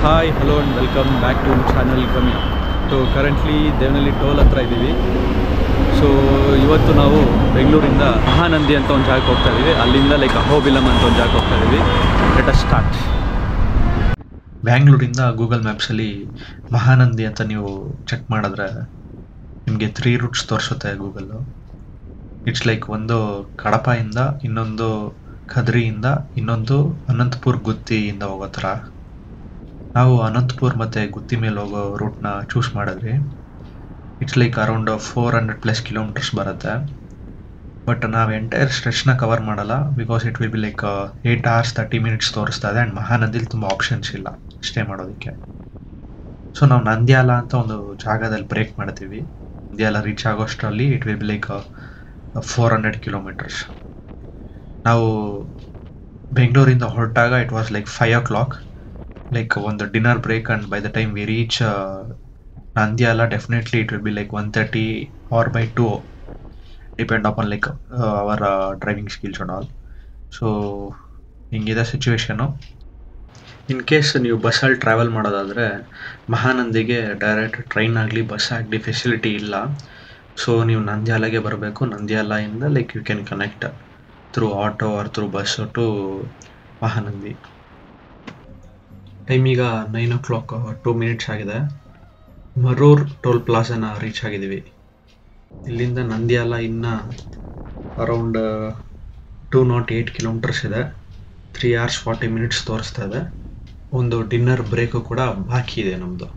Hi hello and welcome back to channel Gamya. So currently Devanahalli toll ಹತ್ರ ಇದ್ದೀವಿ. So ಇವತ್ತು ನಾವು ಬೆಂಗಳೂರಿಂದ ಮಹಾನಂದಿ ಅಂತ ಒಂದು ಜಾಗಕ್ಕೆ ಹೋಗ್ತಾ ಇದ್ದೀವಿ. ಅಲ್ಲಿಂದ ಲೈಕ್ ಅಹೋಬಿಲಮ್ ಅಂತ ಒಂದು ಜಾಗಕ್ಕೆ ಹೋಗ್ತಾ ಇದ್ದೀವಿ. Let us start. ಬ್ಯಾಂಗ್ಳೂರಿಂದ ಗೂಗಲ್ ಮ್ಯಾಪ್ಸಲ್ಲಿ ಮಹಾನಂದಿ ಅಂತ ನೀವು ಚೆಕ್ ಮಾಡಿದ್ರೆ ನಿಮಗೆ 3 ರೂಟ್ಸ್ ತೋರಿಸುತ್ತೆ ಗೂಗಲ್ಲು. ಇಟ್ಸ್ ಲೈಕ್ ಒಂದು ಕಡಪದಿಂದ, ಇನ್ನೊಂದು ಖದ್ರಿಯಿಂದ, ಇನ್ನೊಂದು ಅನಂತಪುರ್ ಗುತ್ತಿಯಿಂದ ಹೋಗೋ ಥರ. ನಾವು ಅನಂತಪುರ್ ಮತ್ತು ಗುತ್ತಿ ಮೇಲೆ ಹೋಗೋ ರೂಟ್ನ ಚೂಸ್ ಮಾಡಿದ್ವಿ. ಇಟ್ಸ್ ಲೈಕ್ ಅರೌಂಡ್ 400+ ಕಿಲೋಮೀಟರ್ಸ್ ಬರುತ್ತೆ. ಬಟ್ ನಾವು ಎಂಟೈರ್ ಸ್ಟ್ರೆಚ್ನ ಕವರ್ ಮಾಡಲ್ಲ, because it will be like 8 hours 30 minutes ತೋರಿಸ್ತಾ ಇದೆ. ಆ್ಯಂಡ್ ಮಹಾನದಿಲಿ ತುಂಬ ಆಪ್ಷನ್ಸ್ ಇಲ್ಲ ಸ್ಟೇ ಮಾಡೋದಕ್ಕೆ. ಸೊ ನಾವು ನಂದ್ಯಾಲ ಅಂತ ಒಂದು ಜಾಗದಲ್ಲಿ ಬ್ರೇಕ್ ಮಾಡ್ತೀವಿ. ನಂದ್ಯಾಲ ರೀಚ್ ಆಗೋಷ್ಟರಲ್ಲಿ it will be like 400 kilometres. ನಾವು ಬೆಂಗಳೂರಿಂದ ಹೊರಟಾಗ it was like 5 o'clock, like ಒಂದು dinner break. And by the time we reach Nandyal definitely it will be like 1:30 or by 2, depend upon like our driving skills and all. So ಹಿಂಗಿದೆ situation. In case ನೀವು ಬಸ್ಸಲ್ಲಿ travel ಮಾಡೋದಾದರೆ ಮಹಾನಂದಿಗೆ direct train ಆಗಲಿ bus ಆಗಲಿ facility ಇಲ್ಲ. So ನೀವು ನಂದ್ಯಾಲಗೆ ಬರಬೇಕು. ನಂದ್ಯಾಲಿಂದ like you can connect through auto or through bus to Mahanandi. Time ಈಗ 9 o'clock 2 minutes ಆಗಿದೆ. ಮರೂರ್ ಟೋಲ್ ಪ್ಲಾಜಾನ ರೀಚ್ ಆಗಿದ್ದೀವಿ. ಇಲ್ಲಿಂದ ನಂದ್ಯಾಲ ಇನ್ನು ಅರೌಂಡ್ 208 ಕಿಲೋಮೀಟರ್ಸ್ ಇದೆ. 3 hours 40 minutes ತೋರಿಸ್ತಾ ಇದೆ. ಒಂದು ಡಿನ್ನರ್ ಬ್ರೇಕು ಕೂಡ ಬಾಕಿ ಇದೆ ನಮ್ಮದು.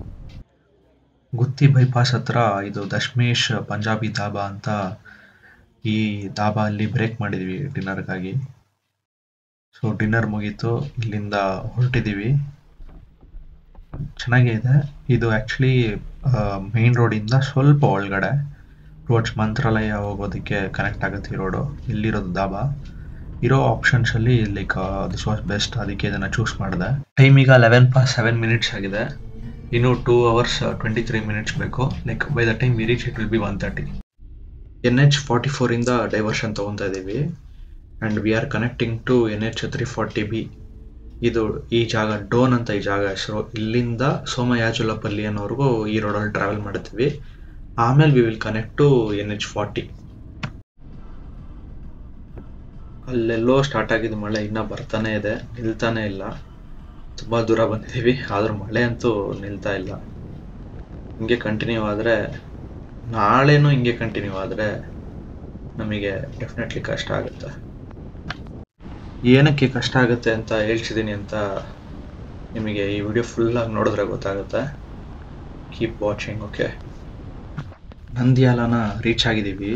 ಗುತ್ತಿ ಬೈಪಾಸ್ ಹತ್ರ ಇದು ದಶ್ಮೇಶ್ ಪಂಜಾಬಿ ಧಾಬಾ ಅಂತ, ಈ ಧಾಬಾ ಅಲ್ಲಿ ಬ್ರೇಕ್ ಮಾಡಿದ್ವಿ ಡಿನ್ನರ್ಗಾಗಿ. ಸೊ ಡಿನ್ನರ್ ಮುಗೀತು, ಇಲ್ಲಿಂದ ಹೊರಟಿದ್ದೀವಿ. ಚೆನ್ನಾಗೇ ಇದೆ. ಇದು ಆ್ಯಕ್ಚುಲಿ ಮೇನ್ ರೋಡಿಂದ ಸ್ವಲ್ಪ ಒಳಗಡೆ ಟುವರ್ಡ್ಸ್ ಮಂತ್ರಾಲಯ ಹೋಗೋದಕ್ಕೆ ಕನೆಕ್ಟ್ ಆಗುತ್ತೆ ಈ ರೋಡು. ಇಲ್ಲಿರೋದು ಧಾಬಾ. ಇರೋ ಆಪ್ಷನ್ಸಲ್ಲಿ ಲೈಕ್ ದಿಸ್ ವಾಸ್ ಬೆಸ್ಟ್, ಅದಕ್ಕೆ ಇದನ್ನು ಚೂಸ್ ಮಾಡಿದೆ. ಟೈಮ್ ಈಗ 11:07 minutes ಆಗಿದೆ. ಇನ್ನು 2 hours 23 minutes ಬೇಕು. Like by the time we reach it will be 1:30. NH 44ಇಂದ ಡೈವರ್ಷನ್ ತೊಗೊತಾ ಇದ್ದೀವಿ. And we are connecting to NH 340B. ಇದು ಈ ಜಾಗ ಡೋನ್ ಅಂತ ಈ ಜಾಗ ಹೆಸರು. ಇಲ್ಲಿಂದ ಸೋಮಯಾಜುಲಪಲ್ಲಿ ಅನ್ನೋರ್ಗೂ ಈ ರೋಡಲ್ಲಿ ಟ್ರಾವೆಲ್ ಮಾಡ್ತೀವಿ. ಆಮೇಲೆ we will connect to NH 40. ಅಲ್ಲೆಲ್ಲೋ ಸ್ಟಾರ್ಟ್ ಆಗಿದ್ದು ಮಳೆ ಇನ್ನೂ ಬರ್ತಾನೆ ಇದೆ, ನಿಲ್ತಾನೆ ಇಲ್ಲ. ತುಂಬ ದೂರ ಬಂದಿದ್ದೀವಿ, ಆದರೂ ಮಳೆ ಅಂತೂ ನಿಲ್ತಾ ಇಲ್ಲ. ಹಿಂಗೆ ಕಂಟಿನ್ಯೂ ಆದರೆ, ನಾಳೆನೂ ಹಿಂಗೆ ಕಂಟಿನ್ಯೂ ಆದರೆ ನಮಗೆ ಡೆಫಿನೆಟ್ಲಿ ಕಷ್ಟ ಆಗುತ್ತೆ. ಏನಕ್ಕೆ ಕಷ್ಟ ಆಗುತ್ತೆ ಅಂತ ಹೇಳ್ತಿದ್ದೀನಿ ಅಂತ ನಿಮಗೆ ಈ ವಿಡಿಯೋ ಫುಲ್ಲಾಗಿ ನೋಡಿದ್ರೆ ಗೊತ್ತಾಗುತ್ತೆ. Keep watching. ಓಕೆ, ನಂದ್ಯಾಲನ ರೀಚ್ ಆಗಿದ್ದೀವಿ.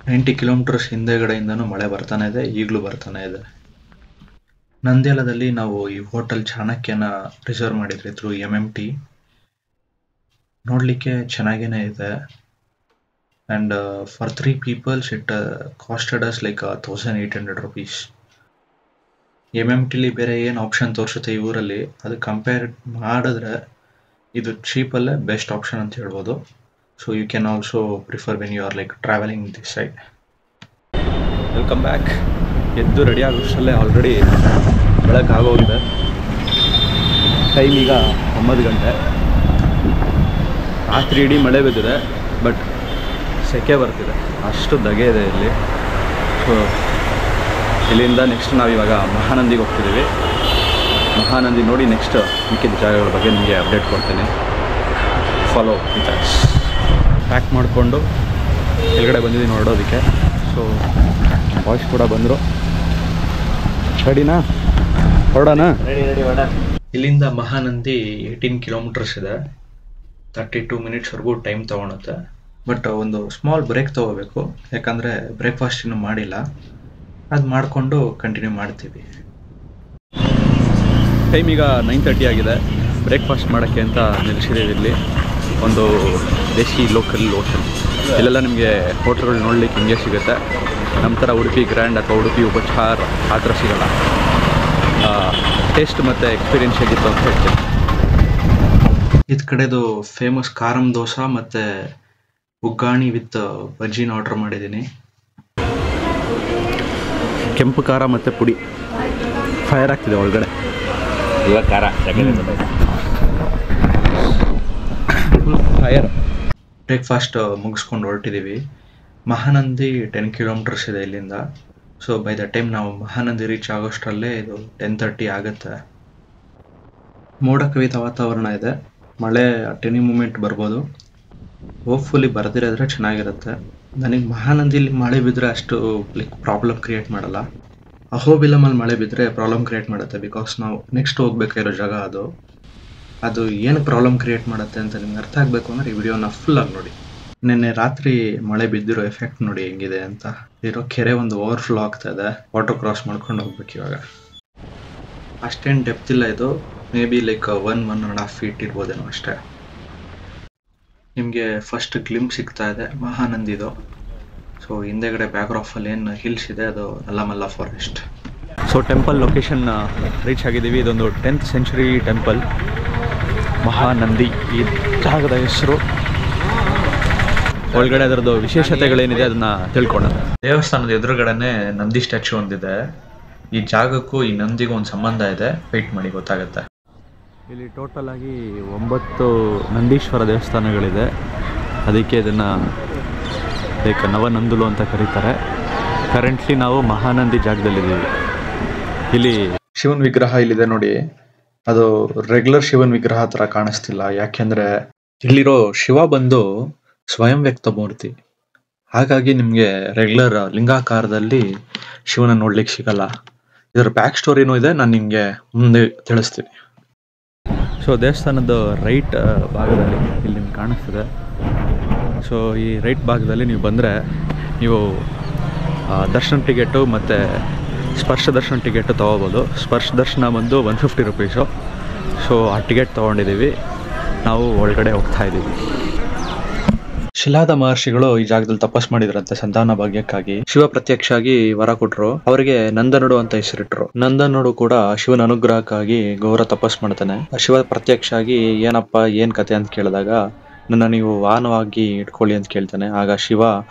90 ಕಿಲೋಮೀಟರ್ಸ್ ಹಿಂದೆಗಡೆಯಿಂದನೂ ಮಳೆ ಬರ್ತಾನೆ ಇದೆ, ಈಗಲೂ ಬರ್ತಾನೆ ಇದೆ. ನಂದ್ಯಾಲದಲ್ಲಿ ನಾವು ಈ ಹೋಟೆಲ್ ಚಾಣಕ್ಯನ ರಿಸರ್ವ್ ಮಾಡಿದ್ವಿ ಥ್ರೂ MMT. ನೋಡಲಿಕ್ಕೆ ಚೆನ್ನಾಗೇ ಇದೆ. And for 3 people it costed us like 1800 rupees. MMTಲಿ ಬೇರೆ ಏನು ಆಪ್ಷನ್ ತೋರಿಸುತ್ತೆ ಈ ಊರಲ್ಲಿ, ಅದು ಕಂಪೇರ್ ಮಾಡಿದ್ರೆ ಇದು ಚೀಪಲ್ಲೇ ಬೆಸ್ಟ್ ಆಪ್ಷನ್ ಅಂತ ಹೇಳ್ಬೋದು. So you can also prefer when you are like travelling this side. Welcome back. ಎದ್ದು ರೆಡಿ ಆಗೋಷ್ಟರಲ್ಲೇ ಆಲ್ರೆಡಿ ಬೆಳಕಾಗೋಗಿದೆ. ಟೈಮ್ ಈಗ 9 ಗಂಟೆ. ರಾತ್ರಿ ಇಡೀ ಮಳೆ ಬಿದ್ದಿದೆ, ಬಟ್ ಸೆಕೆ ಬರ್ತಿದೆ, ಅಷ್ಟು ಧಗೆ ಇದೆ ಇಲ್ಲಿ. ಸೊ ಇಲ್ಲಿಂದ ನೆಕ್ಸ್ಟ್ ನಾವಿವಾಗ ಮಹಾನಂದಿಗೆ ಹೋಗ್ತಿದ್ದೀವಿ. ಮಹಾನಂದಿ ನೋಡಿ ನೆಕ್ಸ್ಟ್ ಮಿಕ್ಕಿದ ಜಾಗಗಳ ಬಗ್ಗೆ ನಿಮಗೆ ಅಪ್ಡೇಟ್ ಕೊಡ್ತೀನಿ. Follow with us. ಪ್ಯಾಕ್ ಮಾಡಿಕೊಂಡು ಕೆಳಗಡೆ ಬಂದಿದ್ದೀನಿ ಹೊರಡೋದಕ್ಕೆ. ಸೊ ಬಾಯ್ಸ್ ಕೂಡ ಬಂದರು. ರೆಡಿನಾ? ಹೊರಡೋಣ? ಇಲ್ಲಿಂದ ಮಹಾನಂದಿ 18 ಕಿಲೋಮೀಟರ್ಸ್ ಇದೆ. 32 minutesವರೆಗೂ ಟೈಮ್ ತೊಗೊಳುತ್ತೆ. ಬಟ್ ಒಂದು ಸ್ಮಾಲ್ ಬ್ರೇಕ್ ತೊಗೋಬೇಕು, ಯಾಕಂದರೆ ಬ್ರೇಕ್ಫಾಸ್ಟ್ ಇನ್ನೂ ಮಾಡಿಲ್ಲ. ಅದು ಮಾಡಿಕೊಂಡು ಕಂಟಿನ್ಯೂ ಮಾಡ್ತೀವಿ. ಟೈಮ್ ಈಗ 9:30 ಆಗಿದೆ. ಬ್ರೇಕ್ಫಾಸ್ಟ್ ಮಾಡೋಕ್ಕೆ ಅಂತ ನಿಲ್ಲಿಸಿದ್ದೀವಿ ಇಲ್ಲಿ ಒಂದು ದೇಶಿ ಲೋಕಲ್ ಹೋಟೆಲ್. ಇಲ್ಲೆಲ್ಲ ನಿಮಗೆ ಹೋಟೆಲ್ಗಳು ನೋಡ್ಲಿಕ್ಕೆ ಹಿಂಗೆ ಸಿಗುತ್ತೆ. ನಮ್ಮ ಥರ ಉಡುಪಿ ಗ್ರ್ಯಾಂಡ್ ಅಥವಾ ಉಡುಪಿ ಉಪಚಾರ್ ಆ ಥರ ಸಿಗೋಲ್ಲ. ಟೇಸ್ಟ್ ಮತ್ತು ಎಕ್ಸ್ಪೀರಿಯನ್ಸ್ ಹೇಗಿತ್ತು ಅಂತ ಹೇಳ್ತೀನಿ. ಇದು ಕಡೆದು ಫೇಮಸ್ ಕಾರಮ್ ದೋಸೆ ಮತ್ತು ಉಗ್ಗಾಣಿ ವಿತ್ ಬಜ್ಜಿನ ಆರ್ಡ್ರ್ ಮಾಡಿದ್ದೀನಿ. ಕೆಂಪು ಖಾರ ಮತ್ತು ಪುಡಿ ಫೈರ್ ಆಗ್ತಿದೆ ಒಳಗಡೆ. ಇವಾಗ ಖಾರ ಹೈಯರ್. ಬ್ರೇಕ್ಫಾಸ್ಟ್ ಮುಗಿಸ್ಕೊಂಡು ಹೊರಟಿದ್ದೀವಿ. ಮಹಾನಂದಿ 10 ಕಿಲೋಮೀಟರ್ಸ್ ಇದೆ ಇಲ್ಲಿಂದ. ಸೊ ಬೈ ದ ಟೈಮ್ ನಾವು ಮಹಾನಂದಿ ರೀಚ್ ಆಗೋಷ್ಟರಲ್ಲೇ ಇದು 10:30 ಆಗುತ್ತೆ. ಮೋಡ ಕವಿದ ವಾತಾವರಣ ಇದೆ. ಮಳೆ ಅಟ್ ಎನಿ ಮೂಮೆಂಟ್ ಬರ್ಬೋದು. ಹೋಪ್ಫುಲಿ ಬರ್ದಿರೋದ್ರೆ ಚೆನ್ನಾಗಿರುತ್ತೆ. ನನಗೆ ಮಹಾನಂದಿಲಿ ಮಳೆ ಬಿದ್ದರೆ ಅಷ್ಟು ಪ್ರಾಬ್ಲಮ್ ಕ್ರಿಯೇಟ್ ಮಾಡಲ್ಲ. ಅಹೋಬಿಲಮಲ್ಲಿ ಮಳೆ ಬಿದ್ದರೆ ಪ್ರಾಬ್ಲಮ್ ಕ್ರಿಯೇಟ್ ಮಾಡುತ್ತೆ. ಬಿಕಾಸ್ ನಾವು ನೆಕ್ಸ್ಟ್ ಹೋಗ್ಬೇಕಾಗಿರೋ ಜಾಗ ಅದು ಏನು ಪ್ರಾಬ್ಲಮ್ ಕ್ರಿಯೇಟ್ ಮಾಡುತ್ತೆ ಅಂತ ನಿಮ್ಗೆ ಅರ್ಥ ಆಗಬೇಕು ಅಂದರೆ ಈ ವಿಡಿಯೋನ ಫುಲ್ಲಾಗಿ ನೋಡಿ. ನಿನ್ನೆ ರಾತ್ರಿ ಮಳೆ ಬಿದ್ದಿರೋ ಎಫೆಕ್ಟ್ ನೋಡಿ ಹೆಂಗಿದೆ ಅಂತ. ಇರೋ ಕೆರೆ ಒಂದು ಓವರ್ಫ್ಲೋ ಆಗ್ತಾ ಇದೆ. ವಾಟರ್ ಕ್ರಾಸ್ ಮಾಡ್ಕೊಂಡು ಹೋಗ್ಬೇಕು ಇವಾಗ. ಅಷ್ಟೇನು ಡೆಪ್ತ್ ಇಲ್ಲ ಇದು. ಮೇ ಬಿ 1.5 ಫೀಟ್ ಇರ್ಬೋದೇನೋ ಅಷ್ಟೇ. ನಿಮಗೆ ಫಸ್ಟ್ ಗ್ಲಿಂಪ್ ಸಿಗ್ತಾ ಇದೆ ಮಹಾನಂದಿದು. ಸೊ ಹಿಂದೆಗಡೆ ಬ್ಯಾಕ್ಗ್ರಾಫಲ್ಲಿ ಏನು ಹಿಲ್ಸ್ ಇದೆ ಅದು Nallamala forest. So temple location reach ಆಗಿದ್ದೀವಿ. ಇದೊಂದು 10th ಸೆಂಚುರಿ ಟೆಂಪಲ್ ಮಹಾನಂದಿ ಈ ಜಾಗದ ಹೆಸರು. ಒಳಗಡೆ ಅದರದ್ದು ವಿಶೇಷತೆಗಳೇನಿದೆ ಅದನ್ನ ತಿಳ್ಕೊಳ್ಳೋಣ. ದೇವಸ್ಥಾನದ ಎದುರುಗಡೆನೆ ನಂದಿ ಸ್ಟ್ಯಾಚು ಒಂದಿದೆ. ಈ ಜಾಗಕ್ಕೂ ಈ ನಂದಿಗೂ ಒಂದು ಸಂಬಂಧ ಇದೆ. ವೆಯ್ಟ್ ಮಾಡಿ ಗೊತ್ತಾಗುತ್ತೆ. ಇಲ್ಲಿ ಟೋಟಲ್ ಆಗಿ 9 ನಂದೀಶ್ವರ ದೇವಸ್ಥಾನಗಳಿದೆ. ಅದಕ್ಕೆ ಇದನ್ನು ನವನಂದುಲು ಅಂತ ಕರೀತಾರೆ. ಕರೆಂಟ್ಲಿ ನಾವು ಮಹಾನಂದಿ ಜಾಗದಲ್ಲಿದ್ದೀವಿ. ಇಲ್ಲಿ ಶಿವನ್ ವಿಗ್ರಹ ಇಲ್ಲಿದೆ ನೋಡಿ. ಅದು ರೆಗ್ಯುಲರ್ ಶಿವನ್ ವಿಗ್ರಹ ಥರ ಕಾಣಿಸ್ತಿಲ್ಲ. ಯಾಕೆಂದರೆ ಇಲ್ಲಿರೋ ಶಿವ ಬಂದು ಸ್ವಯಂ ವ್ಯಕ್ತ ಮೂರ್ತಿ. ಹಾಗಾಗಿ ನಿಮಗೆ ರೆಗ್ಯುಲರ್ ಲಿಂಗಾಕಾರದಲ್ಲಿ ಶಿವನ ನೋಡ್ಲಿಕ್ಕೆ ಸಿಗಲ್ಲ. ಇದರ ಬ್ಯಾಕ್ ಸ್ಟೋರಿನೂ ಇದೆ, ನಾನು ನಿಮಗೆ ಮುಂದೆ ತಿಳಿಸ್ತೀನಿ. ಸೊ ದೇವಸ್ಥಾನದ ರೈಟ್ ಭಾಗದಲ್ಲಿ ಇಲ್ಲಿ ನಿಮ್ಗೆ ಕಾಣಿಸ್ತದೆ. ಸೊ ಈ ರೈಟ್ ಭಾಗದಲ್ಲಿ ನೀವು ಬಂದರೆ ನೀವು ದರ್ಶನ ಟಿಕೆಟು ಮತ್ತು ಸ್ಪರ್ಶ ದರ್ಶನ ಟಿಕೆಟು ತೊಗೋಬೋದು. ಸ್ಪರ್ಶ ದರ್ಶನ ಬಂದು 150 ರುಪೀಸು. ಸೊ ಆ ಟಿಕೆಟ್ ತೊಗೊಂಡಿದ್ದೀವಿ. ನಾವು ಒಳಗಡೆ ಹೋಗ್ತಾ ಇದ್ದೀವಿ. ಶಿಲಾದ ಮಹರ್ಷಿಗಳು ಈ ಜಾಗದಲ್ಲಿ ತಪಸ್ ಮಾಡಿದ್ರಂತೆ ಸಂತಾನ ಭಾಗ್ಯಕ್ಕಾಗಿ. ಶಿವ ಪ್ರತ್ಯಕ್ಷ ಆಗಿ ವರ ಕೊಟ್ಟರು. ಅವರಿಗೆ ನಂದನುಡು ಅಂತ ಹೆಸರಿಟ್ರು. ನಂದನುಡು ಕೂಡ ಶಿವನ ಅನುಗ್ರಹಕ್ಕಾಗಿ ಘೋರ ತಪಸ್ ಮಾಡ್ತಾನೆ. ಶಿವ ಪ್ರತ್ಯಕ್ಷ ಆಗಿ ಏನಪ್ಪ ಏನ್ ಕತೆ ಅಂತ ಕೇಳಿದಾಗ ನನ್ನ ನೀವು ವಾಹನವಾಗಿ ಇಟ್ಕೊಳ್ಳಿ ಅಂತ ಕೇಳ್ತಾನೆ. ಆಗ ಶಿವ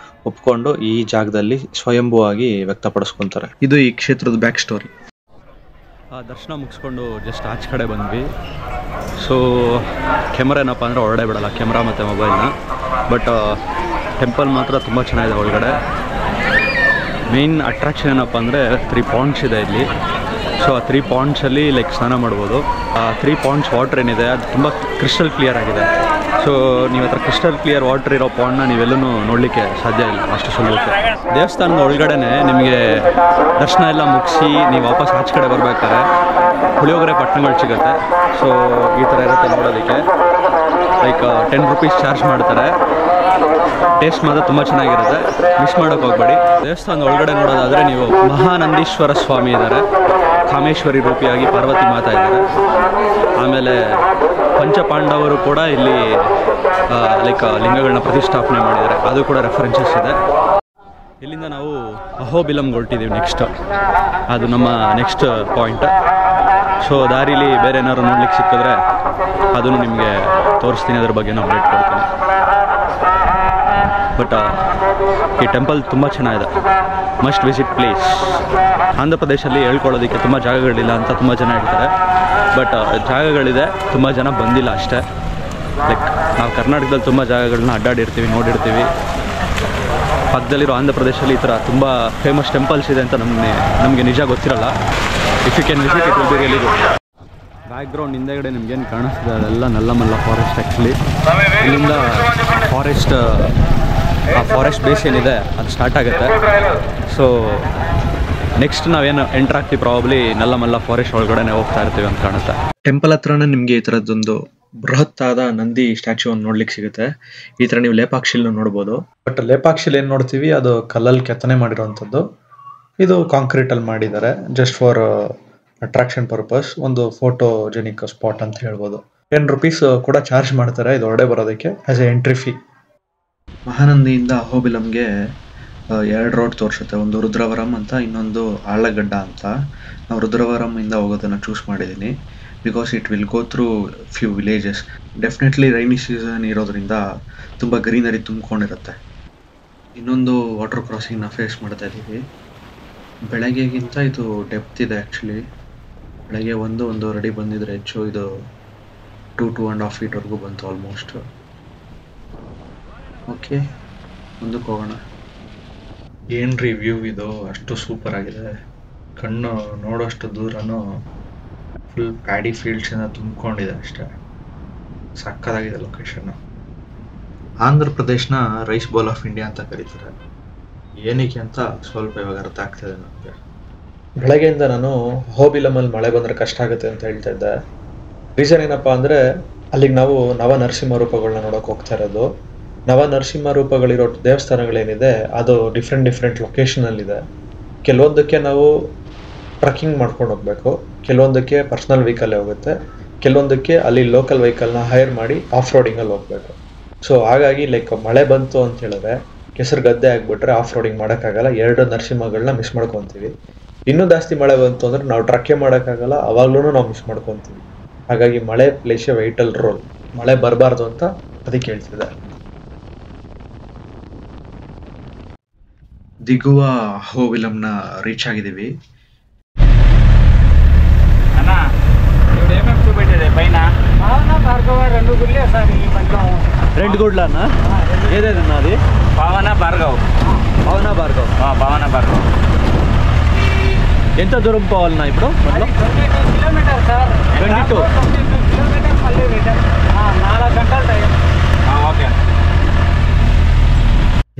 ಒಪ್ಕೊಂಡು ಈ ಜಾಗದಲ್ಲಿ ಸ್ವಯಂಭೂವಾಗಿ ವ್ಯಕ್ತಪಡಿಸ್ಕೊಂತಾರೆ. ಇದು ಈ ಕ್ಷೇತ್ರದ ಬ್ಯಾಕ್ ಸ್ಟೋರಿ. ದರ್ಶನ ಮುಗಿಸ್ಕೊಂಡು ಜಸ್ಟ್ ಆಚೆ ಕಡೆ ಬಂದ್ವಿ. ಸೊ ಕ್ಯಾಮ್ರಾ ಏನಪ್ಪ ಅಂದರೆ ಹೊರಡೆ ಬಿಡಲ್ಲ, ಕ್ಯಾಮ್ರಾ ಮತ್ತು ಮೊಬೈಲ್ನ. ಬಟ್ ಟೆಂಪಲ್ ಮಾತ್ರ ತುಂಬ ಚೆನ್ನಾಗಿದೆ ಒಳಗಡೆ. ಮೇನ್ ಅಟ್ರಾಕ್ಷನ್ ಏನಪ್ಪ ಅಂದರೆ 3 ಪಾಂಡ್ಸ್ ಇದೆ ಇಲ್ಲಿ. ಸೊ ಆ 3 ಪಾಂಡ್ಸಲ್ಲಿ ಸ್ನಾನ ಮಾಡ್ಬೋದು. ಆ 3 ಪಾಂಡ್ಸ್ ವಾಟರ್ ಏನಿದೆ ಅದು ತುಂಬ ಕ್ರಿಸ್ಟಲ್ ಕ್ಲಿಯರ್ ಆಗಿದೆ. ಸೊ ನೀವು ಹತ್ರ ಕ್ರಿಸ್ಟಲ್ ಕ್ಲಿಯರ್ ವಾಟರ್ ಇರೋ ಪಾಂಡ್ನ ನೀವೆಲ್ಲೂ ನೋಡಲಿಕ್ಕೆ ಸಾಧ್ಯ ಇಲ್ಲ ಅಷ್ಟು ಸುಲಭಕ್ಕೆ. ದೇವಸ್ಥಾನದ ಒಳಗಡೆನೆ ನಿಮಗೆ ದರ್ಶನ ಎಲ್ಲ ಮುಗಿಸಿ ನೀವು ವಾಪಸ್ ಆಚೆ ಕಡೆ ಬರ್ಬೇಕಾದ್ರೆ ಪುಳಿಯೋಗರೆ ಪಟ್ಟಣಗಳು ಸಿಗುತ್ತೆ. ಸೊ ಈ ಥರ ಇರುತ್ತೆ ನೋಡೋದಕ್ಕೆ. 10 ರುಪೀಸ್ ಚಾರ್ಜ್ ಮಾಡ್ತಾರೆ. ಟೇಸ್ಟ್ ಮಾತ್ರ ತುಂಬ ಚೆನ್ನಾಗಿರುತ್ತೆ, ಮಿಸ್ ಮಾಡೋಕ್ಕೆ ಹೋಗಬೇಡಿ. ದೇವಸ್ಥಾನದ ಒಳಗಡೆ ನೋಡೋದಾದರೆ ನೀವು ಮಹಾನಂದೀಶ್ವರ ಸ್ವಾಮಿ ಇದ್ದಾರೆ, ಕಾಮೇಶ್ವರಿ ರೂಪಿಯಾಗಿ ಪಾರ್ವತಿ ಮಾತಾ ಇದ್ದಾರೆ. ಆಮೇಲೆ ಪಂಚಪಾಂಡವರು ಕೂಡ ಇಲ್ಲಿ ಲಿಂಗಗಳನ್ನ ಪ್ರತಿಷ್ಠಾಪನೆ ಮಾಡಿದ್ದಾರೆ. ಅದು ಕೂಡ ರೆಫರೆನ್ಸಸ್ ಇದೆ. ಇಲ್ಲಿಂದ ನಾವು ಅಹೋಬಿಲಮ್ಗೆ ಹೊರಟಿದ್ದೀವಿ ನೆಕ್ಸ್ಟ್. ಅದು ನಮ್ಮ ನೆಕ್ಸ್ಟ್ ಪಾಯಿಂಟ್. ಸೊ ದಾರಿಲಿ ಬೇರೆ ಏನಾದ್ರು ನೋಡ್ಲಿಕ್ಕೆ ಸಿಕ್ಕಿದ್ರೆ ಅದನ್ನು ನಿಮಗೆ ತೋರಿಸ್ತೀನಿ, ಅದ್ರ ಬಗ್ಗೆ ನಾವು ಅಪ್ಡೇಟ್ ಕೊಡ್ತೀನಿ. ಬಟ್ ಈ ಟೆಂಪಲ್ ತುಂಬ ಚೆನ್ನಾಗಿದೆ, ಮಸ್ಟ್ ವಿಸಿಟ್ ಪ್ಲೇಸ್. ಆಂಧ್ರ ಪ್ರದೇಶಲ್ಲಿ ಹೇಳ್ಕೊಳ್ಳೋದಕ್ಕೆ ತುಂಬ ಜಾಗಗಳಿಲ್ಲ ಅಂತ ತುಂಬ ಜನ ಹೇಳ್ತಾರೆ. ಬಟ್ ಜಾಗಗಳಿದೆ, ತುಂಬ ಜನ ಬಂದಿಲ್ಲ ಅಷ್ಟೇ. ನಾವು ಕರ್ನಾಟಕದಲ್ಲಿ ತುಂಬ ಜಾಗಗಳನ್ನ ಅಡ್ಡಾಡಿರ್ತೀವಿ, ನೋಡಿರ್ತೀವಿ. ಪಕ್ಕದಲ್ಲಿರೋ ಆಂಧ್ರ ಪ್ರದೇಶದಲ್ಲಿ ಈ ಥರ ತುಂಬ ಫೇಮಸ್ ಟೆಂಪಲ್ಸ್ ಇದೆ ಅಂತ ನಮಗೆ ನಿಜ ಗೊತ್ತಿರಲ್ಲ. If you can visit it will be really good. Background ಹಿಂದೆಗಡೆ ನಿಮ್ಗೇನು ಕಾಣಿಸ್ತಿದೆ ಅದೆಲ್ಲ ನಲ್ಲಮಲ್ಲ ಫಾರೆಸ್ಟ್. ಆ್ಯಕ್ಚುಲಿ ಇಲ್ಲಿಂದ ಫಾರೆಸ್ಟ್ ಬೇಸ್ ಏನಿದೆ ಅದು ಸ್ಟಾರ್ಟ್ ಆಗುತ್ತೆ. ಸೊ ನೆಕ್ಸ್ಟ್ ನಾವೇನು ಎಂಟ್ರ್ ಆಗ್ತೀವಿ ಪ್ರಾಬಬ್ಲಿ ನಲ್ಲಮಲ್ಲ ಫಾರೆಸ್ಟ್ ಒಳಗಡೆ ಹೋಗ್ತಾ ಇರ್ತೀವಿ ಅಂತ ಕಾಣುತ್ತೆ. ಟೆಂಪಲ್ ಹತ್ರನೇ ನಿಮಗೆ ಈ ಥರದ್ದೊಂದು ಬೃಹತ್ತಾದ ನಂದಿ ಸ್ಟ್ಯಾಚ್ಯೂ ಒಂದು ನೋಡ್ಲಿಕ್ಕೆ ಸಿಗುತ್ತೆ. ಈ ಥರ ನೀವು ಲೇಪಾಕ್ಷಿಲ್ ನೋಡ್ಬೋದು. ಬಟ್ ಲೇಪಾಕ್ಷಿಲ್ ಏನು ನೋಡ್ತೀವಿ ಅದು ಕಲ್ಲಲ್ಲಿ ಕೆತ್ತನೆ ಮಾಡಿರೋವಂಥದ್ದು. ಇದು ಕಾಂಕ್ರೀಟಲ್ಲಿ ಮಾಡಿದ್ದಾರೆ, ಜಸ್ಟ್ ಫಾರ್ ಅಟ್ರಾಕ್ಷನ್ ಪರ್ಪಸ್. ಒಂದು ಫೋಟೋಜೆನಿಕ್ ಸ್ಪಾಟ್ ಅಂತ ಹೇಳ್ಬೋದು. 10 ರುಪೀಸ್ ಕೂಡ ಚಾರ್ಜ್ ಮಾಡ್ತಾರೆ ಇದು ಹೊರಡೆ ಬರೋದಕ್ಕೆ ಆಸ್ ಎ ಎಂಟ್ರಿ ಫೀ. ಮಹಾನಂದಿಯಿಂದ ಅಹೋಬಿಲಮ್ಗೆ 2 ರೋಡ್ ತೋರಿಸುತ್ತೆ. ಒಂದು ರುದ್ರವರಂ ಅಂತ, ಇನ್ನೊಂದು ಆಳಗಡ್ಡ ಅಂತ. ನಾವು ರುದ್ರವರಂ ಇಂದ ಹೋಗೋದನ್ನು ಚೂಸ್ ಮಾಡಿದ್ದೀನಿ because it will go through few villages. Definitely rainy season ಇರೋದ್ರಿಂದ ತುಂಬ ಗ್ರೀನರಿ ತುಂಬಿಕೊಂಡಿರುತ್ತೆ. ಇನ್ನೊಂದು ವಾಟರ್ ಕ್ರಾಸಿಂಗ್ನ ಫೇಸ್ ಮಾಡ್ತಾ ಇದ್ದೀವಿ. ಬೆಳಗ್ಗೆಗಿಂತ ಇದು ಡೆಪ್ತ್ ಇದೆ ಆ್ಯಕ್ಚುಲಿ. ಬೆಳಗ್ಗೆ 1-1.5 ಅಡಿ ಬಂದಿದ್ರೆ ಹೆಚ್ಚು, ಇದು 2-2.5 ಫೀಟ್ವರೆಗೂ ಬಂತು ಆಲ್ಮೋಸ್ಟ್. ಓಕೆ, ಮುಂದಕ್ಕೆ ಹೋಗೋಣ. ಏನ್ರಿ ವ್ಯೂ ಇದು, ಅಷ್ಟು ಸೂಪರ್ ಆಗಿದೆ. ಕಣ್ಣು ನೋಡೋಷ್ಟು ದೂರನೂ ಫುಲ್ ಪ್ಯಾಡಿ ಫೀಲ್ಡ್ಸಿಂದ ತುಂಬಿಕೊಂಡಿದೆ ಅಷ್ಟೇ. ಸಕ್ಕತ್ತಾಗಿದೆ ಲೊಕೇಶನ್ನು. ಆಂಧ್ರ ಪ್ರದೇಶನ ರೈಸ್ ಬೌಲ್ ಆಫ್ ಇಂಡಿಯಾ ಅಂತ ಕರೀತಾರೆ. ಏನಕ್ಕೆ ಅಂತ ಸ್ವಲ್ಪ ಇವಾಗ ಅರ್ಥ ಆಗ್ತದೆ ನನಗೆ. ಬೆಳಗ್ಗೆಯಿಂದ ನಾನು ಅಹೋಬಿಲಮಲ್ಲಿ ಮಳೆ ಬಂದರೆ ಕಷ್ಟ ಆಗುತ್ತೆ ಅಂತ ಹೇಳ್ತಾ ಇದ್ದೆ. ರೀಸನ್ ಏನಪ್ಪ ಅಂದರೆ ಅಲ್ಲಿಗೆ ನಾವು ನವನರಸಿಂಹ ರೂಪಗಳನ್ನ ನೋಡೋಕೆ ಹೋಗ್ತಾ ಇರೋದು. ನವನರಸಿಂಹ ರೂಪಗಳಿರೋ ದೇವಸ್ಥಾನಗಳೇನಿದೆ ಅದು ಡಿಫ್ರೆಂಟ್ ಲೊಕೇಶನಲ್ಲಿದೆ. ಕೆಲವೊಂದಕ್ಕೆ ನಾವು ಟ್ರಕ್ಕಿಂಗ್ ಮಾಡ್ಕೊಂಡು ಹೋಗಬೇಕು, ಕೆಲವೊಂದಕ್ಕೆ ಪರ್ಸ್ನಲ್ ವೆಹಿಕಲ್ಲೇ ಹೋಗುತ್ತೆ, ಕೆಲವೊಂದಕ್ಕೆ ಅಲ್ಲಿ ಲೋಕಲ್ ವೆಹಿಕಲ್ನ ಹೈರ್ ಮಾಡಿ ಆಫ್ ರೋಡಿಂಗಲ್ಲಿ ಹೋಗಬೇಕು. ಸೊ ಹಾಗಾಗಿ ಲೈಕ್ ಮಳೆ ಬಂತು ಅಂತ ಹೇಳಿದ್ರೆ ಕೆಸರು ಗದ್ದೆ ಆಗಿಬಿಟ್ರೆ ಆಫ್ ರೋಡಿಂಗ್ ಮಾಡೋಕ್ಕಾಗಲ್ಲ. 2 ನರಸಿಂಹಗಳನ್ನ ಮಿಸ್ ಮಾಡ್ಕೊತೀವಿ. ಇನ್ನೂ ಜಾಸ್ತಿ ಮಳೆ ಬಂತು ಅಂದರೆ ನಾವು ಟ್ರಕ್ಕೇ ಮಾಡೋಕ್ಕಾಗಲ್ಲ, ಅವಾಗ್ಲೂ ನಾವು ಮಿಸ್ ಮಾಡ್ಕೊತೀವಿ. ಹಾಗಾಗಿ ಮಳೆ ಪ್ಲೇಸ್ ಎ ವೈಟಲ್ ರೋಲ್. ಮಳೆ ಬರಬಾರ್ದು ಅಂತ ಅದಕ್ಕೆ ಹೇಳ್ತಿದ್ದೆ. ದಿಗುವ ಅಹೋಬಿಲಂನ ರೀಚ್ ಆಗಿದ್ದೀವಿ. రెండు గుడ్లన్నా ఏదేదన్నా అది? భావన భార్గవ్. ఎంత దూరం పోవాలన్నా ఇప్పుడు? 22 కిలోమీటర్ సార్. 22 కిలోమీటర్ మళ్ళీ రిటర్న్ 4 ಗಂಟೆ ಟೈಮ್. ಓಕೆ.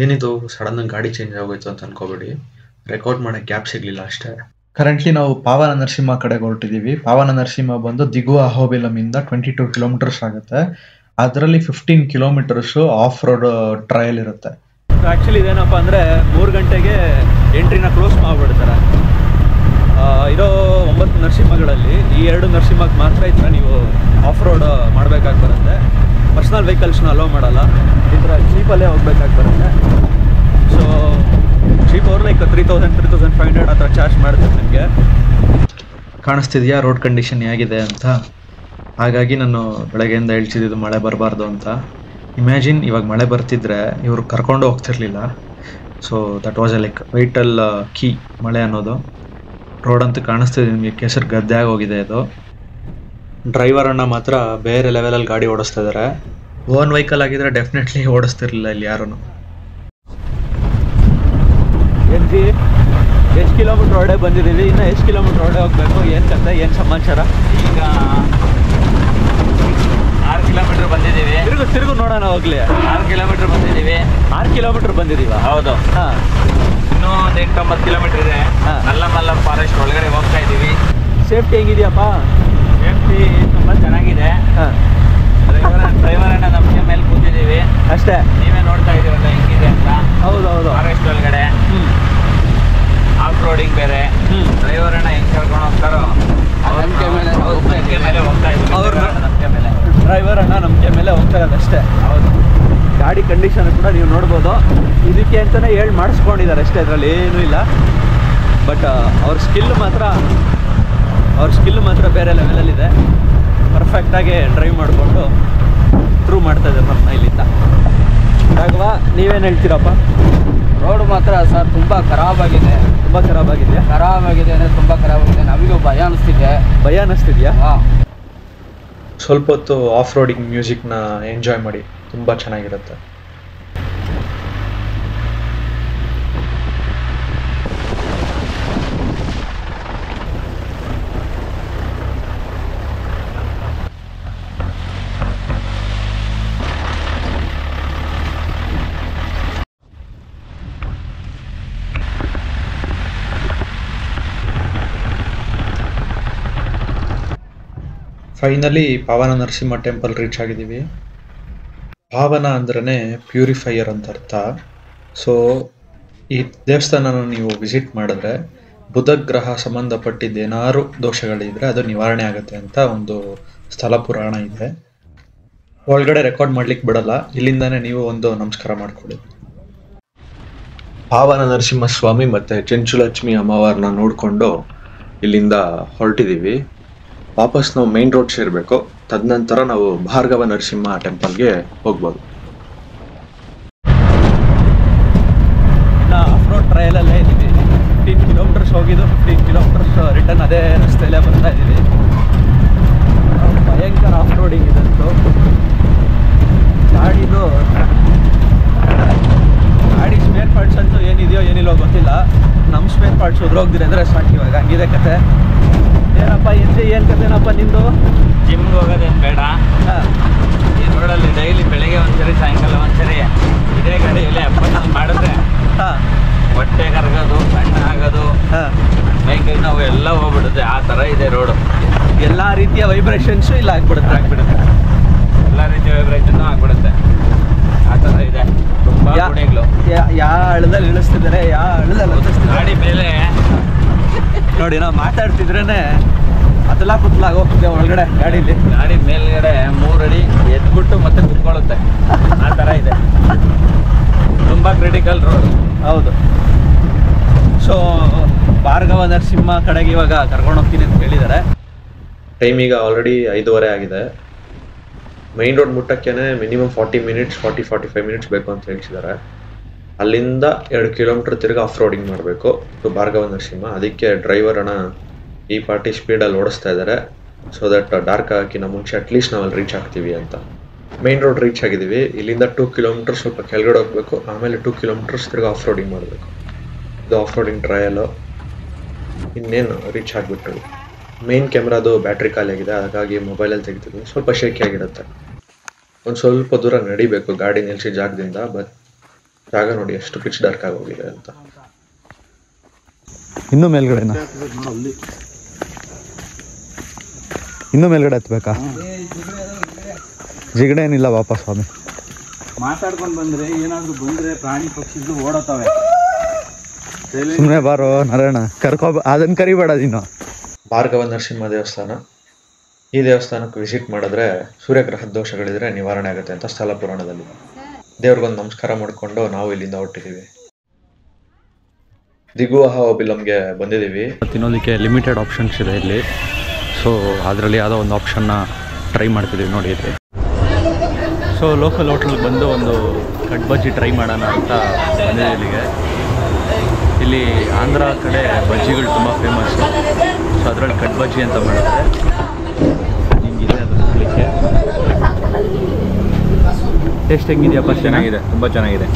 ಏನಿದು ಸಡನ್ನಾಗಿ ಗಾಡಿ ಚೇಂಜ್ ಆಗೋಯ್ತು ಅಂತ ಅನ್ಕೋಬೇಡಿ. ರೆಕಾರ್ಡ್ ಮಾಡೋಕ್ಕೆ ಗ್ಯಾಪ್ ಸಿಗಲಿಲ್ಲ ಅಷ್ಟೇ. ಕರೆಂಟ್ಲಿ ನಾವು ಪಾವನ ನರಸಿಂಹ ಕಡೆಗೆ ಹೊರಟಿದ್ದೀವಿ. ಪಾವನ ನರಸಿಂಹ ಬಂದು ದಿಗುವ ಅಹೋಬಿಲಮಿಂದ 22 ಕಿಲೋಮೀಟರ್ಸ್ ಆಗುತ್ತೆ. ಅದರಲ್ಲಿ 15 ಕಿಲೋಮೀಟರ್ಸು ಆಫ್ ರೋಡ್ ಟ್ರಯಲ್ ಇರುತ್ತೆ. ಆ್ಯಕ್ಚುಲಿ ಇದೇನಪ್ಪ ಅಂದರೆ 3 ಗಂಟೆಗೆ ಎಂಟ್ರಿನ ಕ್ಲೋಸ್ ಮಾಡಿಬಿಡ್ತಾರೆ. ಇರೋ 9 ನರಸಿಂಹಗಳಲ್ಲಿ ಈ 2 ನರಸಿಂಹಕ್ಕೆ ಮಾತ್ರ ಈ ಥರ ನೀವು ಆಫ್ ರೋಡ್ ಮಾಡಬೇಕಾಗಿ ಬರುತ್ತೆ. ಪರ್ಸ್ನಲ್ ವೆಹಿಕಲ್ಸ್ನ ಅಲೋ ಮಾಡಲ್ಲ, ಈ ಥರ ಜೀಪಲ್ಲೇ ಹೋಗ್ಬೇಕಾಗಿ ಬರುತ್ತೆ. ಸೊ ಜೀಪ್ ಅವ್ರು ಲೈಕ್ 3,500 ಆ ಥರ ಚಾರ್ಜ್ ಮಾಡ್ತಾರೆ ನಿಮಗೆ. ಕಾಣಿಸ್ತಿದೆಯಾ ರೋಡ್ ಕಂಡೀಷನ್ ಹೇಗಿದೆ ಅಂತ? ಹಾಗಾಗಿ ನಾನು ಬೆಳಗ್ಗೆಯಿಂದ ಹೇಳ್ತಿದ್ದು ಮಳೆ ಬರಬಾರ್ದು ಅಂತ. ಇಮ್ಯಾಜಿನ್ ಇವಾಗ ಮಳೆ ಬರ್ತಿದ್ರೆ ಇವರು ಕರ್ಕೊಂಡು ಹೋಗ್ತಿರ್ಲಿಲ್ಲ. So that was A like vital key ಮಳೆ ಅನ್ನೋದು. ರೋಡ್ ಅಂತೂ ಕಾಣಿಸ್ತಿದೆ ನಿಮಗೆ, ಕೆಸರು ಗದ್ದೆ ಆಗೋಗಿದೆ ಇದು. ಡ್ರೈವರ್ ಅಣ್ಣ ಮಾತ್ರ ಬೇರೆ ಲೆವೆಲಲ್ಲಿ ಗಾಡಿ ಓಡಿಸ್ತಾ ಇದ್ದಾರೆ. ಓನ್ ವೆಹಿಕಲ್ ಆಗಿದ್ರೆ ಡೆಫಿನೆಟ್ಲಿ ಓಡಿಸ್ತಿರ್ಲಿಲ್ಲ ಇಲ್ಲಿ ಯಾರೂ. ಎನ್ಜಿ ಎಷ್ಟು ಕಿಲೋಮೀಟ್ರ್ ಒಳಗೆ ಬಂದಿದ್ದೀವಿ, ಇನ್ನು ಎಷ್ಟು ಕಿಲೋಮೀಟ್ರ್ ಒಳಗೆ ಹೋಗಬೇಕು, ಏನು ಕತೆ, ಏನು ಸಮಾಚಾರ? ಈಗ 6 ಕಿಲೋಮೀಟರ್ ಬಂದಿದ್ದೀವಿ. ತಿರುಗು ನೋಡೋಣ ಹೋಗ್ಲಿ. 6 ಕಿಲೋಮೀಟರ್ ಬಂದಿದ್ದೀವಿ. 6 ಕಿಲೋಮೀಟರ್ ಬಂದಿದ್ದೀವ? ಹೌದು. ಹಾಂ, ಇನ್ನೂ 8-9 ಕಿಲೋಮೀಟರ್ ಇದೆ. ನಲ್ಲಮಲ್ಲ ಫಾರೆಸ್ಟ್ ಒಳಗಡೆ ಹೋಗ್ತಾ ಇದ್ದೀವಿ. ಸೇಫ್ಟಿ ಹೆಂಗಿದೆಯಪ್ಪ? ಸೇಫ್ಟಿ ತುಂಬ ಚೆನ್ನಾಗಿದೆ. ಹಾಂ, ಡ್ರೈವರನ್ನ ನಮಗೆ ಮೇಲೆ ಕೂತಿದ್ದೀವಿ ಅಷ್ಟೇ. ನೀವೇ ನೋಡ್ತಾ ಇದ್ದೀರಲ್ಲ ಹೆಂಗಿದೆ ಅಂತ. ಹೌದು. ಫಾರೆಸ್ಟ್ ಒಳಗಡೆ ಆಫ್ ರೋಡಿಂಗ್ ಬೇರೆ. ಡ್ರೈವರನ್ನ ಹೆಂಗೆ ಕರ್ಕೊಂಡು ಹೋಗ್ತಾರೋ ನಂಬಿಕೆ ಮೇಲೆ ಹೋಗ್ತಾ ಇದ್ದೀವಿ. ನಂಬಿಕೆ ಮೇಲೆ ಡ್ರೈವರ್ ಅಣ್ಣ ನಂಬಿಕೆ ಮೇಲೆ ಹೋಗ್ತಾ ಇರೋದು ಅಷ್ಟೇ. ಹೌದು. ಗಾಡಿ ಕಂಡೀಷನ್ ಕೂಡ ನೀವು ನೋಡ್ಬೋದು. ಇದಕ್ಕೆ ಅಂತಲೇ ಹೇಳಿ ಮಾಡಿಸ್ಕೊಂಡಿದ್ದಾರೆ ಅಷ್ಟೇ, ಅದರಲ್ಲಿ ಏನೂ ಇಲ್ಲ. ಬಟ್ ಅವ್ರ ಸ್ಕಿಲ್ ಮಾತ್ರ ಬೇರೆ ಲೆವೆಲಲ್ಲಿದೆ. ಪರ್ಫೆಕ್ಟಾಗಿ ಡ್ರೈವ್ ಮಾಡಿಕೊಂಡು ಥ್ರೂ ಮಾಡ್ತಾ ಇದ್ದಾರೆ ನಮ್ಮ ಇಲ್ಲಿಂದ. ರಾಘವ, ನೀವೇನು ಹೇಳ್ತೀರಪ್ಪ? ರೋಡ್ ಮಾತ್ರ ಸರ್ ತುಂಬ ಖರಾಬಾಗಿದೆ. ತುಂಬ ಖರಾಬಾಗಿದೆ ಅಂದರೆ ತುಂಬ ಖರಾಬಾಗಿದೆ. ನಮಗೂ ಭಯ ಅನ್ನಿಸ್ತಿದೆಯಾ? ಹಾಂ. ಸ್ವಲ್ಪ ಹೊತ್ತು ಆಫ್ ರೋಡಿಂಗ್ ಮ್ಯೂಸಿಕ್ನ ಎಂಜಾಯ್ ಮಾಡಿ, ತುಂಬ ಚೆನ್ನಾಗಿರುತ್ತೆ. ಫೈನಲಿ ಪಾವನ ನರಸಿಂಹ ಟೆಂಪಲ್ ರೀಚ್ ಆಗಿದ್ದೀವಿ. ಪಾವನ ಅಂದ್ರೇ ಪ್ಯೂರಿಫೈಯರ್ ಅಂತ ಅರ್ಥ. ಸೊ ಈ ದೇವಸ್ಥಾನನ ನೀವು ವಿಸಿಟ್ ಮಾಡಿದ್ರೆ ಬುಧ ಗ್ರಹ ಸಂಬಂಧಪಟ್ಟಿದ್ದು ಏನಾದ್ರು ದೋಷಗಳಿದ್ರೆ ಅದು ನಿವಾರಣೆ ಆಗುತ್ತೆ ಅಂತ ಒಂದು ಸ್ಥಳ ಪುರಾಣ ಇದೆ. ಒಳಗಡೆ ರೆಕಾರ್ಡ್ ಮಾಡ್ಲಿಕ್ಕೆ ಬಿಡಲ್ಲ, ಇಲ್ಲಿಂದಾನೇ ನೀವು ಒಂದು ನಮಸ್ಕಾರ ಮಾಡ್ಕೊಳ್ಳಿ. ಪಾವನ ನರಸಿಂಹ ಸ್ವಾಮಿ ಮತ್ತು ಚೆಂಚುಲಕ್ಷ್ಮಿ ಅಮ್ಮವಾರನ್ನ ನೋಡಿಕೊಂಡು ಇಲ್ಲಿಂದ ಹೊರಟಿದ್ದೀವಿ. ವಾಪಸ್ ನಾವು ಮೇನ್ ರೋಡ್ ಸೇರಬೇಕು. ತದನಂತರ ನಾವು ಭಾರ್ಗವ ನರಸಿಂಹ ಟೆಂಪಲ್ಗೆ ಹೋಗ್ಬೋದು. ಆಫ್ ರೋಡ್ ಟ್ರಯಲಲ್ಲೇ ಇದ್ದೀವಿ. 15 ಕಿಲೋಮೀಟರ್ಸ್ ಹೋಗಿದ್ದು, 15 ಕಿಲೋಮೀಟರ್ಸ್ ರಿಟರ್ನ್ ಅದೇ ರಸ್ತೆಯಲ್ಲೇ ಬರ್ತಾ ಇದ್ದೀವಿ. ಭಯಂಕರ ಆಫ್ ರೋಡಿಂಗ್ ಇದಂತೂ. ಗಾಡಿದು ಗಾಡಿ ಸ್ಪೇರ್ ಪಾರ್ಟ್ಸ್ ಅಂತೂ ಏನಿದೆಯೋ ಏನಿಲ್ಲೋ ಗೊತ್ತಿಲ್ಲ. ನಮ್ಮ ಸ್ಪೇರ್ ಪಾರ್ಟ್ಸ್ ಉದ್ರೋಗ್ದಿರಿ ಅಂದರೆ ಸಾಕು ಇವಾಗ. ಹಂಗಿದೆ ಕತೆ. ಏನಪ್ಪ ಏನು ಕತೆನಪ್ಪ ನಿಂದು? ಜಿಮ್ಗೆ ಹೋಗೋದೇನು ಬೇಡ. ಹಾಂ, ಈ ರೋಡಲ್ಲಿ ಡೈಲಿ ಬೆಳಿಗ್ಗೆ ಒಂದ್ಸರಿ ಸಾಯಂಕಾಲ ಒಂದ್ಸರಿ ಇದೇ ಗಾಡಿಯಲ್ಲಿ 70 ಮಾಡಿದ್ರೆ ಹಾಂ, ಹೊಟ್ಟೆ ಕರಗೋದು, ಸಣ್ಣ ಆಗೋದು, ಹಾಂ, ಮೈಕೈ ನೋವು ಎಲ್ಲ ಹೋಗ್ಬಿಡುತ್ತೆ. ಆ ಥರ ಇದೆ ರೋಡು. ಎಲ್ಲ ರೀತಿಯ ವೈಬ್ರೇಷನ್ಸು ಇಲ್ಲ ಆಗ್ಬಿಡುತ್ತೆ. ಎಲ್ಲ ರೀತಿಯ ವೈಬ್ರೇಷನ್ ಆಗ್ಬಿಡುತ್ತೆ. ಆ ಥರ ಇದೆ ತುಂಬ ಗುಣಿಗಳು. ಯಾವ ಹಳ್ಳದಲ್ಲಿ ಇಳಿಸ್ತಿದ್ದಾರೆ, ಯಾವ ಹಳ್ಳದಲ್ಲಿ ಹತ್ತಿಸ್ತಿದ್ದಾರೆ. ಗಾಡಿ ಮೇಲೆ ನೋಡಿ, ನಾವು ಮಾತಾಡ್ತಿದ್ರೇ ಅದೆಲ್ಲ ಕುತ್ತಲಾಗಿ ಹೋಗ್ತಿದೆ ಒಳಗಡೆ ಗಾಡೀಲಿ. ಗಾಡಿ ಮೇಲ್ಗಡೆ 3 ಅಡಿ ಎದ್ಬಿಟ್ಟು ಮತ್ತೆ ಕುತ್ಕೊಳ್ಳುತ್ತೆ. ಆ ಥರ ಇದೆ. ತುಂಬ ಕ್ರಿಟಿಕಲ್ ರೋಡ್. ಹೌದು. ಸೊ ಭಾರ್ಗವ ನರಸಿಂಹ ಕಡೆಗೆ ಇವಾಗ ಕರ್ಕೊಂಡು ಹೋಗ್ತೀನಿ ಅಂತ ಹೇಳಿದ್ದಾರೆ. ಟೈಮ್ ಈಗ ಆಲ್ರೆಡಿ 5:15 ಆಗಿದೆ. ಮೈನ್ ರೋಡ್ ಮುಟ್ಟಕ್ಕೇನೆ ಮಿನಿಮಮ್ 40 ಮಿನಿಟ್ಸ್ 45 ಮಿನಿಟ್ಸ್ ಬೇಕು ಅಂತ ಹೇಳ್ತಿದ್ದಾರೆ. ಅಲ್ಲಿಂದ 2 ಕಿಲೋಮೀಟರ್ ತಿರ್ಗಿ ಆಫ್ ರೋಡಿಂಗ್ ಮಾಡಬೇಕು ಟು ಭಾರ್ಗವ ನರಸಿಂಹ. ಅದಕ್ಕೆ ಡ್ರೈವರ್ ಅಣ್ಣ ಈ ಪಾರ್ಟಿ ಸ್ಪೀಡಲ್ಲಿ ಓಡಿಸ್ತಾ ಇದ್ದಾರೆ, ಸೊ ದಟ್ ಡಾರ್ಕ್ ಹಾಕಿನ ಮುಂಚೆ ಅಟ್ಲೀಸ್ಟ್ ನಾವು ಅಲ್ಲಿ ರೀಚ್ ಆಗ್ತೀವಿ ಅಂತ. ಮೈನ್ ರೋಡ್ ರೀಚ್ ಆಗಿದ್ದೀವಿ. ಇಲ್ಲಿಂದ 2 ಕಿಲೋಮೀಟರ್ ಸ್ವಲ್ಪ ಕೆಳಗಡೆ ಹೋಗ್ಬೇಕು, ಆಮೇಲೆ 2 ಕಿಲೋಮೀಟರ್ಸ್ ತಿರ್ಗಿ ಆಫ್ ರೋಡಿಂಗ್ ಮಾಡಬೇಕು. ಇದು ಆಫ್ ರೋಡಿಂಗ್ ಟ್ರಯಲು. ಇನ್ನೇನು ರೀಚ್ ಆಗಿಬಿಟ್ಟು ಮೇನ್ ಕ್ಯಾಮ್ರಾದು ಬ್ಯಾಟ್ರಿ ಖಾಲಿ ಆಗಿದೆ, ಹಾಗಾಗಿ ಮೊಬೈಲಲ್ಲಿ ತೆಗಿತಿದ್ವಿ. ಸ್ವಲ್ಪ ಶೇಕಿ ಆಗಿರುತ್ತೆ. ಒಂದು ಸ್ವಲ್ಪ ದೂರ ನಡಿಬೇಕು ಗಾಡಿ ನಿಲ್ಲಿಸಿ ಜಾಗದಿಂದ. ಬಟ್ ಜಾಗ ನೋಡಿ ಎಷ್ಟು ಪಿಚ್ ಡಾರ್ಕ್ ಆಗೋಗಿದೆ ಅಂತ. ಇನ್ನೂ ಮೇಲ್ಗಡೆನಾ? ಇನ್ನೂ ಮೇಲ್ಗಡೆ ಹತ್ಬೇಕಾ? ಜಿಗಡೆ ಏನಿಲ್ಲ ವಾಪಸ್ ಸ್ವಾಮಿ. ಮಾತಾಡ್ಕೊಂಡು ಬಂದರೆ ಏನಾದರೂ ಬಂದರೆ ಪ್ರಾಣಿ ಪಕ್ಷಿಗಳು ಓಡೋತವೆ. ಸುಮ್ಮನೆ ಬಾರೋ ನಾರಾಯಣ, ಅದನ್ನು ಕರಿಬೇಡ ನೀನು. ಭಾರ್ಗವ ನರಸಿಂಹ ದೇವಸ್ಥಾನ. ಈ ದೇವಸ್ಥಾನಕ್ಕೆ ವಿಸಿಟ್ ಮಾಡಿದ್ರೆ ಸೂರ್ಯಗ್ರಹದ ದೋಷಗಳಿದ್ರೆ ನಿವಾರಣೆ ಆಗುತ್ತೆ ಅಂತ ಸ್ಥಳ ಪುರಾಣದಲ್ಲಿ. ದೇವ್ರಿಗೊಂದು ನಮಸ್ಕಾರ ಮಾಡಿಕೊಂಡು ನಾವು ಇಲ್ಲಿಂದ ಹೊರಟಿದ್ದೀವಿ. ದಿಗುವಾಹ ಬಿಲಮ್ಗೆ ಬಂದಿದ್ದೀವಿ. ತಿನ್ನೋದಕ್ಕೆ ಲಿಮಿಟೆಡ್ ಆಪ್ಷನ್ಸ್ ಇದೆ ಇಲ್ಲಿ. ಸೊ ಅದರಲ್ಲಿ ಯಾವುದೋ ಒಂದು ಆಪ್ಷನ್ನ ಟ್ರೈ ಮಾಡ್ತಿದ್ದೀವಿ ನೋಡಿ ಇಲ್ಲಿ. ಸೊ ಲೋಕಲ್ ಹೋಟ್ಲಿಗೆ ಬಂದು ಒಂದು ಕಟ್ ಬಜ್ಜಿ ಟ್ರೈ ಮಾಡೋಣ ಅಂತ ಬಂದಿದೆ ಇಲ್ಲಿಗೆ. ಇಲ್ಲಿ ಆಂಧ್ರ ಕಡೆ ಬಜ್ಜಿಗಳು ತುಂಬ ಫೇಮಸ್ಸು. ಸೊ ಅದರಲ್ಲಿ ಕಟ್ ಬಜ್ಜಿ ಅಂತ ಮಾಡಿದ್ರೆ ಹಿಂಗಿದೆ ಅದು ನೋಡಲಿಕ್ಕೆ. ಟೇಸ್ಟ್ ಹೆಂಗಿದೆಯಪ್ಪ? ಚೆನ್ನಾಗಿದೆ, ತುಂಬ ಚೆನ್ನಾಗಿದೆ.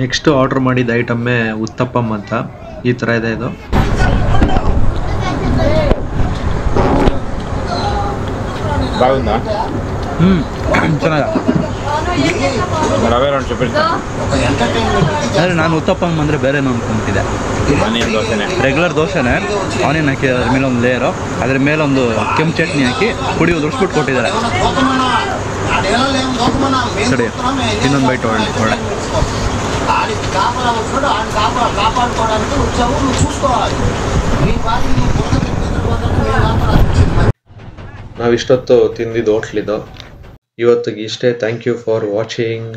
ನೆಕ್ಸ್ಟ್ ಆರ್ಡರ್ ಮಾಡಿದ ಐಟಮ್ಮೇ ಉತ್ತಪ್ಪಮ್ ಅಂತ. ಈ ಥರ ಇದೆ ಇದು. ಬಾಗುಂದಾ? ಚೆನ್ನಾಗ. ರವೆ ರೌಂಡ್ ಚುಪ್ಪಿಡ್ತಾ ಅಂದರೆ ನಾನು ಉತ್ತಪ್ಪಮ್ ಅಂದರೆ ಬೇರೆನೋ ಅಂದ್ಕೊಂತಿದ್ದೆ. ಆನಿಯನ್ ದೋಸೆನೇ, ರೆಗ್ಯುಲರ್ ದೋಸೆನೇ. ಆನಿಯನ್ ಹಾಕಿ ಅದ್ರ ಮೇಲೆ ಒಂದು ಲೇಯರು, ಅದ್ರ ಮೇಲೆ ಒಂದು ಕೆಂಪು ಚಟ್ನಿ ಹಾಕಿ ಪುಡಿ ಉದುರಿಸ್ಬಿಟ್ಟು ಕೊಟ್ಟಿದ್ದಾರೆ. ಸರಿ, ಇನ್ನೊಂದು ಬೈಟ್ ಒಳ್ಳೆ. ನಾವಿಷ್ಟೊತ್ತು ತಿಂದಿದ್ದು ಹೋಟ್ಲಿದ್ದು. ಇವತ್ತಿಗೆ ಇಷ್ಟೇ. Thank you for watching.